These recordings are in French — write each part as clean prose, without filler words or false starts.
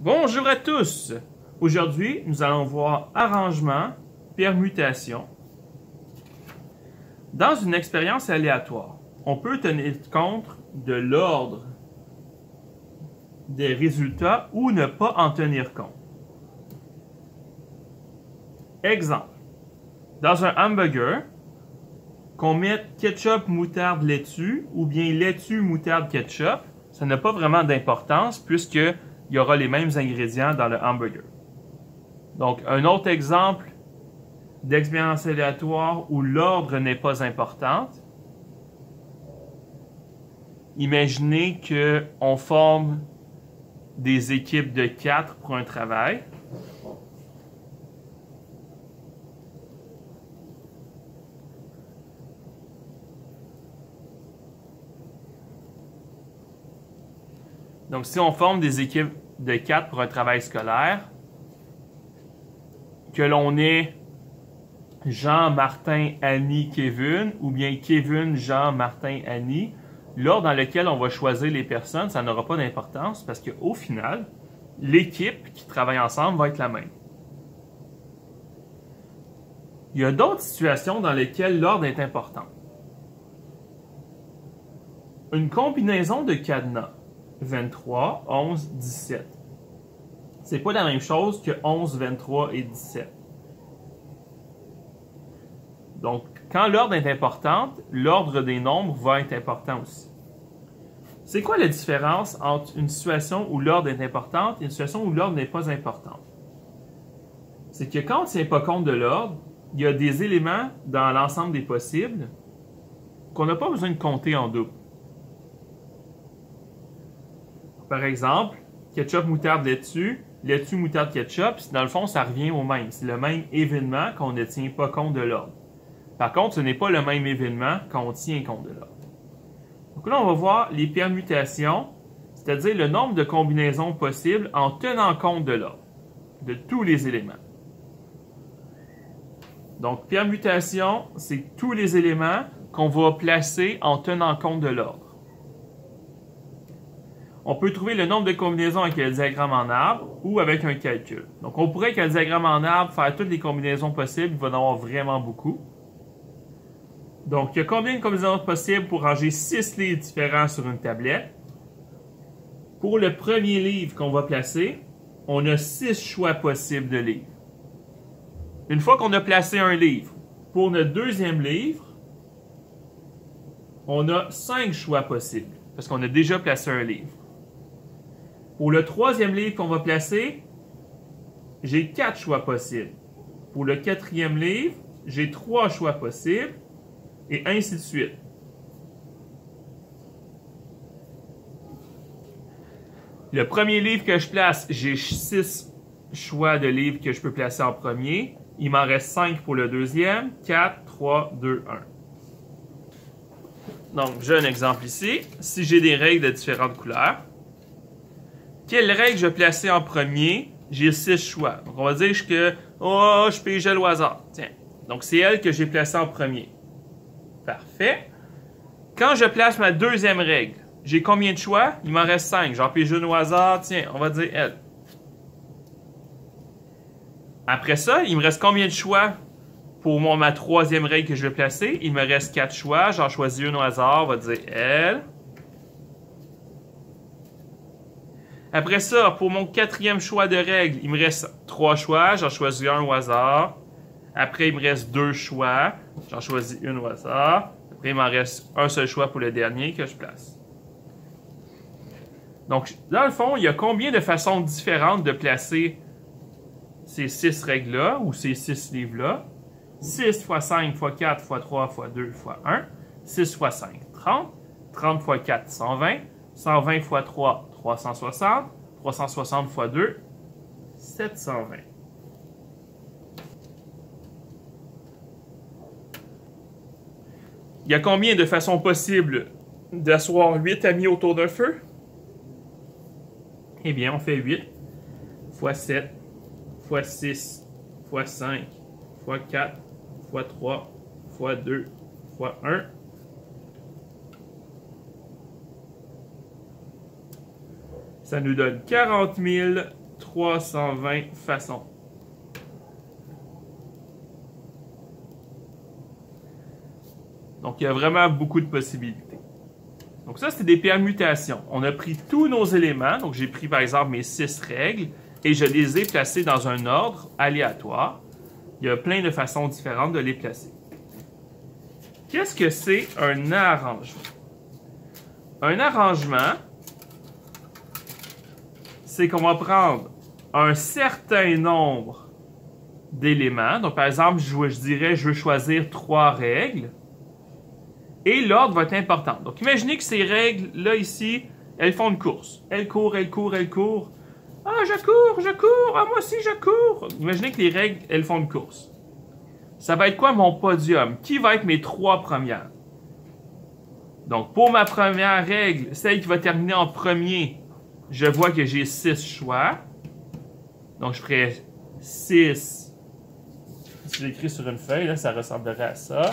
Bonjour à tous! Aujourd'hui, nous allons voir arrangement, permutation. Dans une expérience aléatoire, on peut tenir compte de l'ordre des résultats ou ne pas en tenir compte. Exemple, dans un hamburger, qu'on mette ketchup, moutarde, laitue ou bien laitue, moutarde, ketchup, ça n'a pas vraiment d'importance puisqu'il y aura les mêmes ingrédients dans le hamburger. Donc, un autre exemple d'expérience aléatoire où l'ordre n'est pas important. Imaginez qu'on forme des équipes de 4 pour un travail. Donc, si on forme des équipes de 4 pour un travail scolaire, que l'on ait Jean, Martin, Annie, Kevin, ou bien Kevin, Jean, Martin, Annie, l'ordre dans lequel on va choisir les personnes, ça n'aura pas d'importance parce qu'au final, l'équipe qui travaille ensemble va être la même. Il y a d'autres situations dans lesquelles l'ordre est important. Une combinaison de cadenas. 23, 11, 17. C'est pas la même chose que 11, 23 et 17. Donc, quand l'ordre est important, l'ordre des nombres va être important aussi. C'est quoi la différence entre une situation où l'ordre est important et une situation où l'ordre n'est pas important? C'est que quand on ne tient pas compte de l'ordre, il y a des éléments dans l'ensemble des possibles qu'on n'a pas besoin de compter en double. Par exemple, ketchup, moutarde, laitue, laitue, moutarde, ketchup, dans le fond, ça revient au même. C'est le même événement qu'on ne tient pas compte de l'ordre. Par contre, ce n'est pas le même événement quand on tient compte de l'ordre. Donc là, on va voir les permutations, c'est-à-dire le nombre de combinaisons possibles en tenant compte de l'ordre, de tous les éléments. Donc, permutation, c'est tous les éléments qu'on va placer en tenant compte de l'ordre. On peut trouver le nombre de combinaisons avec le diagramme en arbre ou avec un calcul. Donc, on pourrait, avec le diagramme en arbre, faire toutes les combinaisons possibles. Il va y en avoir vraiment beaucoup. Donc, il y a combien de combinaisons possibles pour ranger 6 livres différents sur une tablette? Pour le premier livre qu'on va placer, on a 6 choix possibles de livres. Une fois qu'on a placé un livre, pour notre deuxième livre, on a 5 choix possibles, parce qu'on a déjà placé un livre. Pour le troisième livre qu'on va placer, j'ai 4 choix possibles. Pour le quatrième livre, j'ai 3 choix possibles, et ainsi de suite. Le premier livre que je place, j'ai 6 choix de livres que je peux placer en premier. Il m'en reste 5 pour le deuxième. 4, 3, 2, 1. Donc, j'ai un exemple ici. Si j'ai des règles de différentes couleurs, quelle règle je vais placer en premier? J'ai 6 choix. Donc, on va dire que je pige au hasard. Tiens. Donc, c'est elle que j'ai placée en premier. Parfait. Quand je place ma deuxième règle, j'ai combien de choix? Il m'en reste 5. J'en pige une au hasard. Tiens, on va dire elle. Après ça, il me reste combien de choix pour ma troisième règle que je vais placer? Il me reste 4 choix. J'en choisis une au hasard. On va dire elle. Après ça, pour mon quatrième choix de règle, il me reste 3 choix. J'en choisis un au hasard. Après, il me reste 2 choix. J'en choisis une au hasard. Après, il m'en reste un seul choix pour le dernier que je place. Donc, dans le fond, il y a combien de façons différentes de placer ces 6 règles-là ou ces 6 livres-là? 6 x 5 x 4 x 3 x 2 x 1. 6 x 5, 30. 30 x 4, 120. 120 x 3, 360. 360 x 2, 720. Il y a combien de façons possibles d'asseoir 8 amis autour d'un feu? Eh bien, on fait 8 x 7 x 6 x 5 x 4 x 3 x 2 x 1. Ça nous donne 40 320 façons. Donc, il y a vraiment beaucoup de possibilités. Donc ça, c'est des permutations. On a pris tous nos éléments. Donc, j'ai pris, par exemple, mes 6 règles et je les ai placées dans un ordre aléatoire. Il y a plein de façons différentes de les placer. Qu'est-ce que c'est un arrangement? Un arrangement, c'est qu'on va prendre un certain nombre d'éléments. Donc, par exemple, je dirais, je veux choisir 3 règles. Et l'ordre va être important. Donc, imaginez que ces règles-là, ici, elles font une course. Elles courent, elles courent, elles courent. Ah, je cours. Ah, moi aussi, je cours. Imaginez que les règles, elles font une course. Ça va être quoi mon podium? Qui va être mes 3 premières? Donc, pour ma première règle, celle qui va terminer en premier, je vois que j'ai 6 choix. Donc, je ferai 6. Si j'écris sur une feuille, là, ça ressemblerait à ça.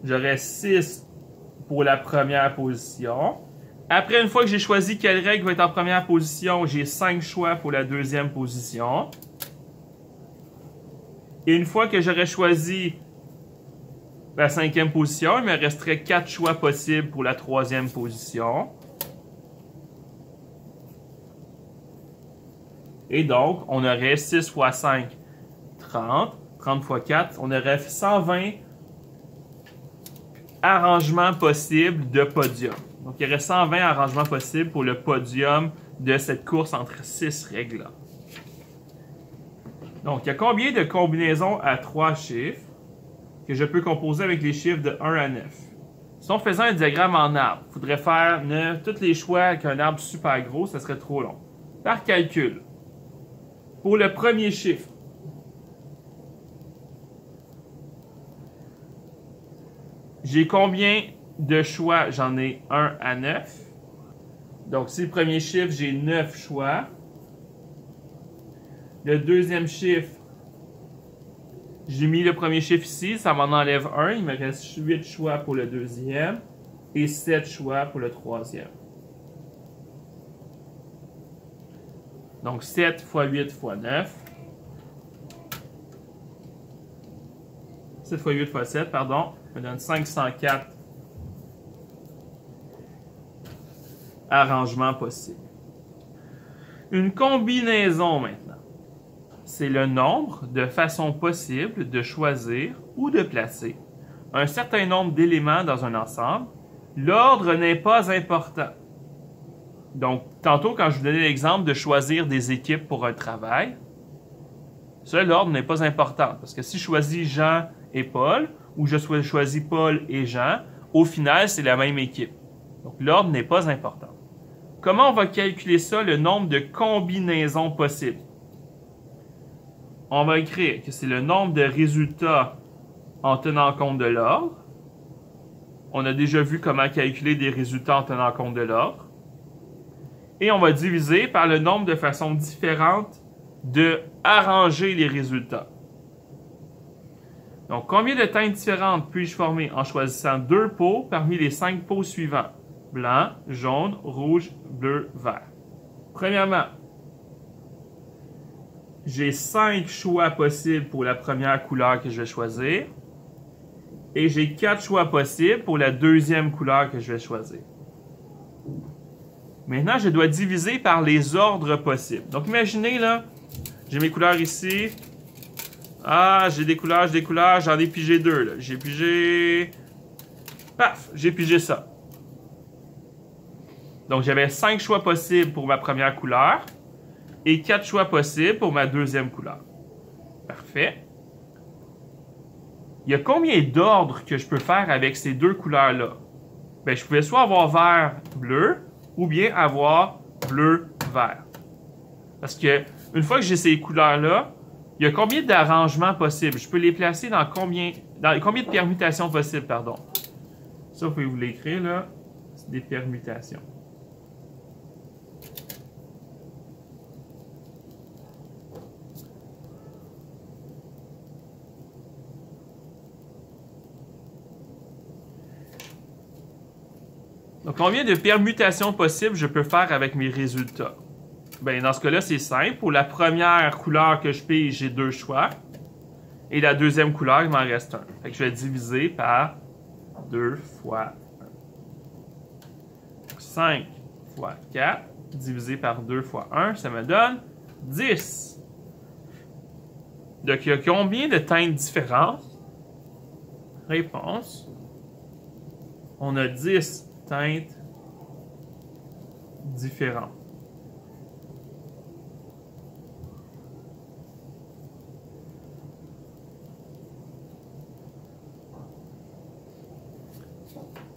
J'aurai 6 pour la première position. Après, une fois que j'ai choisi quelle règle va être en première position, j'ai 5 choix pour la deuxième position. Et une fois que j'aurai choisi la 5e position, il me resterait 4 choix possibles pour la 3e position. Et donc, on aurait 6 fois 5, 30. 30 fois 4, on aurait 120 arrangements possibles de podium. Donc, il y aurait 120 arrangements possibles pour le podium de cette course entre 6 règles-là. Donc, il y a combien de combinaisons à 3 chiffres que je peux composer avec les chiffres de 1 à 9? Si on faisait un diagramme en arbre, il faudrait faire tous les choix avec un arbre super gros, ça serait trop long. Par calcul, pour le premier chiffre, j'ai combien de choix? J'en ai 1 à 9. Donc, si le premier chiffre, j'ai 9 choix. Le deuxième chiffre, j'ai mis le premier chiffre ici, ça m'en enlève 1. Il me reste 8 choix pour le deuxième et 7 choix pour le troisième. Donc, 7 fois 8 fois 9. 7 fois 8 fois 7, pardon, me donne 504 arrangements possibles. Une combinaison maintenant. C'est le nombre de façons possibles de choisir ou de placer un certain nombre d'éléments dans un ensemble. L'ordre n'est pas important. Donc, tantôt, quand je vous donnais l'exemple de choisir des équipes pour un travail, ça, l'ordre n'est pas important. Parce que si je choisis Jean et Paul, ou je choisis Paul et Jean, au final, c'est la même équipe. Donc, l'ordre n'est pas important. Comment on va calculer ça, le nombre de combinaisons possibles? On va écrire que c'est le nombre de résultats en tenant compte de l'ordre. On a déjà vu comment calculer des résultats en tenant compte de l'ordre. Et on va diviser par le nombre de façons différentes de arranger les résultats. Donc, combien de teintes différentes puis-je former en choisissant 2 pots parmi les 5 pots suivants? Blanc, jaune, rouge, bleu, vert. Premièrement, j'ai 5 choix possibles pour la première couleur que je vais choisir. Et j'ai 4 choix possibles pour la deuxième couleur que je vais choisir. Maintenant, je dois diviser par les ordres possibles. Donc, imaginez, là, j'ai mes couleurs ici. Ah, j'ai des couleurs, j'en ai pigé 2, là. J'ai pigé... Paf! J'ai pigé ça. Donc, j'avais 5 choix possibles pour ma première couleur et 4 choix possibles pour ma deuxième couleur. Parfait. Il y a combien d'ordres que je peux faire avec ces 2 couleurs-là? Ben, je pouvais soit avoir vert, bleu, ou bien avoir bleu, vert. Parce que une fois que j'ai ces couleurs-là, il y a combien d'arrangements possibles? Je peux les placer dans combien de permutations possibles, pardon. Ça, vous pouvez vous l'écrire, là. C'est des permutations. Donc, combien de permutations possibles je peux faire avec mes résultats? ben, dans ce cas-là, c'est simple. Pour la première couleur que je pige, j'ai 2 choix. Et la deuxième couleur, il m'en reste un. Fait que je vais diviser par 2 fois 1. 5 fois 4, divisé par 2 fois 1, ça me donne 10. Donc, il y a combien de teintes différentes? Réponse. On a 10 teintes différentes.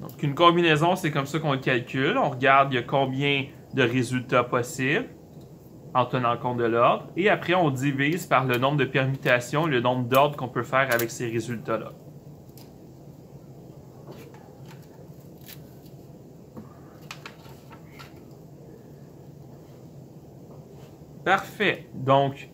Donc, une combinaison, c'est comme ça qu'on le calcule. On regarde il y a combien de résultats possibles en tenant compte de l'ordre. Et après, on divise par le nombre de permutations et le nombre d'ordres qu'on peut faire avec ces résultats-là. Parfait. Donc,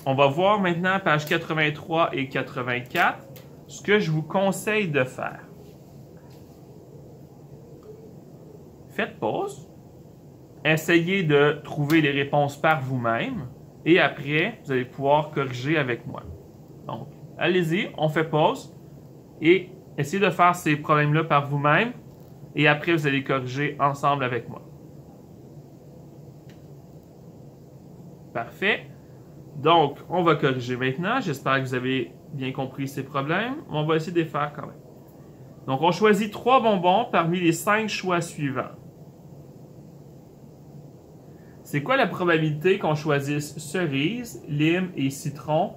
on va voir maintenant page 83 et 84 ce que je vous conseille de faire. Faites pause. Essayez de trouver les réponses par vous-même. Et après, vous allez pouvoir corriger avec moi. Donc, allez-y, on fait pause. Et essayez de faire ces problèmes-là par vous-même. Et après, vous allez corriger ensemble avec moi. Parfait. Donc, on va corriger maintenant. J'espère que vous avez bien compris ces problèmes. On va essayer de les faire quand même. Donc, on choisit 3 bonbons parmi les 5 choix suivants. C'est quoi la probabilité qu'on choisisse cerise, lime et citron,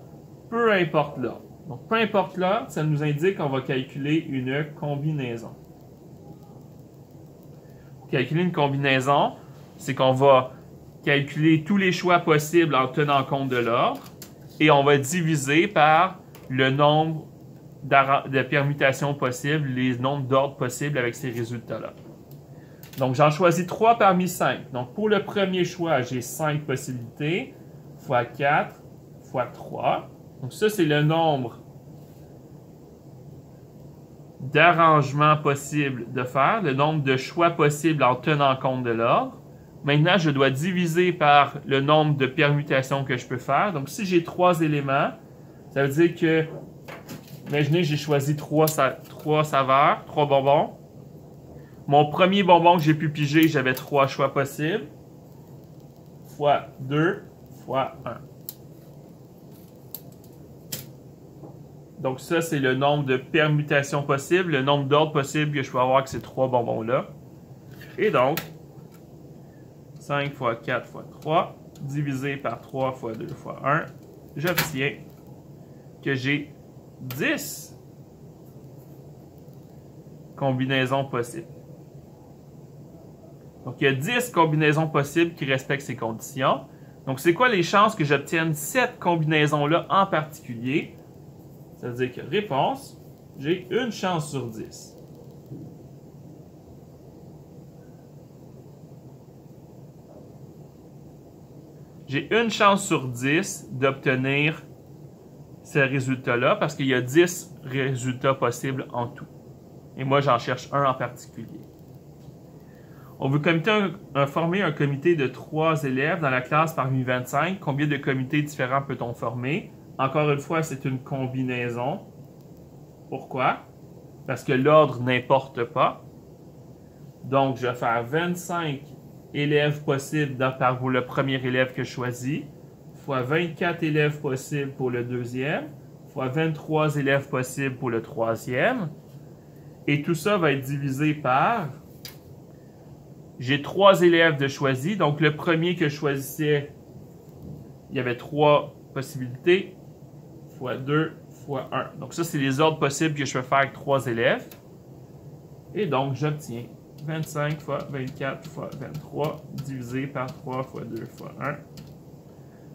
peu importe l'ordre? Donc, peu importe l'ordre, ça nous indique qu'on va calculer une combinaison. Pour calculer une combinaison, c'est qu'on va calculer tous les choix possibles en tenant compte de l'ordre et on va diviser par le nombre de permutations possibles, les nombres d'ordres possibles avec ces résultats-là. Donc, j'en choisis 3 parmi 5. Donc, pour le premier choix, j'ai 5 possibilités, fois 4, fois 3. Donc, ça, c'est le nombre d'arrangements possibles de faire, le nombre de choix possibles en tenant compte de l'ordre. Maintenant, je dois diviser par le nombre de permutations que je peux faire. Donc, si j'ai 3 éléments, ça veut dire que, imaginez, j'ai choisi 3 saveurs, 3 bonbons. Mon premier bonbon que j'ai pu piger, j'avais 3 choix possibles. Fois 2, fois 1. Donc ça, c'est le nombre de permutations possibles, le nombre d'ordres possibles que je peux avoir avec ces 3 bonbons-là. Et donc, 5 fois 4 fois 3, divisé par 3 fois 2 fois 1, j'obtiens que j'ai 10 combinaisons possibles. Donc, il y a 10 combinaisons possibles qui respectent ces conditions. Donc, c'est quoi les chances que j'obtienne cette combinaison-là en particulier? Ça veut dire que réponse, j'ai une chance sur 10. J'ai une chance sur 10 d'obtenir ce résultat-là parce qu'il y a 10 résultats possibles en tout. Et moi, j'en cherche un en particulier. On veut former un comité de 3 élèves dans la classe parmi 25. Combien de comités différents peut-on former? Encore une fois, c'est une combinaison. Pourquoi? Parce que l'ordre n'importe pas. Donc, je vais faire 25 élèves possibles pour le premier élève que je choisis, fois 24 élèves possibles pour le deuxième, fois 23 élèves possibles pour le troisième. Et tout ça va être divisé par... J'ai 3 élèves de choisis. Donc, le premier que je choisissais, il y avait 3 possibilités, fois 2, fois 1. Donc, ça, c'est les ordres possibles que je peux faire avec 3 élèves. Et donc, j'obtiens 25 fois 24 fois 23 divisé par 3 fois 2 fois 1.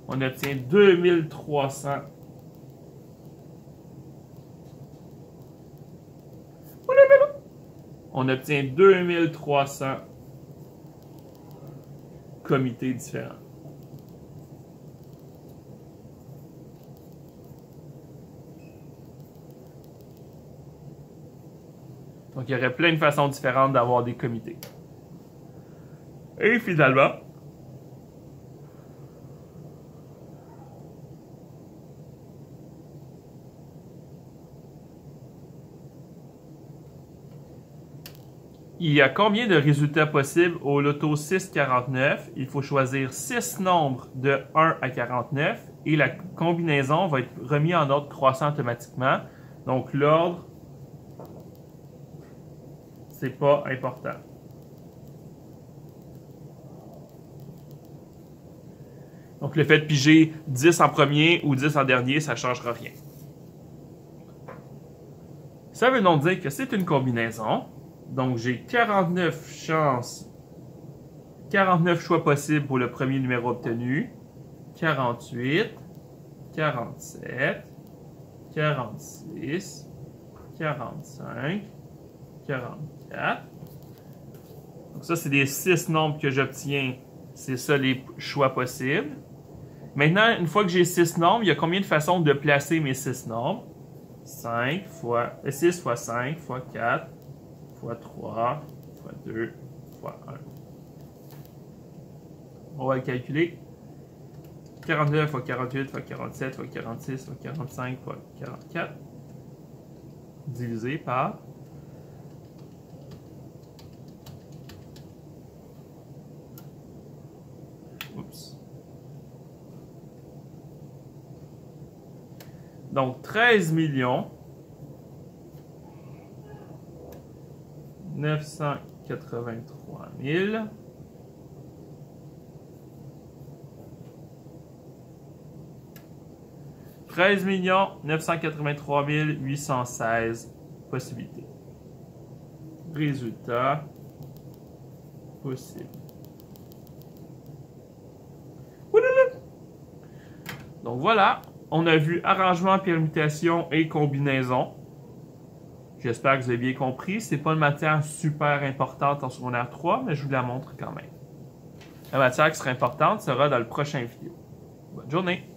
On obtient 2300. On obtient 2300 comités différents. Donc, il y aurait plein de façons différentes d'avoir des comités. Et finalement, il y a combien de résultats possibles au loto 649? Il faut choisir 6 nombres de 1 à 49 et la combinaison va être remise en ordre croissant automatiquement. Donc l'ordre, c'est pas important. Donc le fait de piger 10 en premier ou 10 en dernier, ça ne changera rien. Ça veut donc dire que c'est une combinaison. Donc j'ai 49 chances, 49 choix possibles pour le premier numéro obtenu. 48, 47, 46, 45, 44. Donc ça, c'est les 6 nombres que j'obtiens. C'est ça les choix possibles. Maintenant, une fois que j'ai 6 nombres, il y a combien de façons de placer mes 6 nombres? 6 fois 5 fois 4 fois 3 fois 2 fois 1. On va le calculer. 49 fois 48 fois 47 fois 46 fois 45 fois 44 divisé par donc 13 983 000 13 983 816 possibilités. Résultat possible. Donc voilà, on a vu arrangement, permutation et combinaison. J'espère que vous avez bien compris. Ce n'est pas une matière super importante en secondaire 3, mais je vous la montre quand même. La matière qui sera importante sera dans le prochain vidéo. Bonne journée!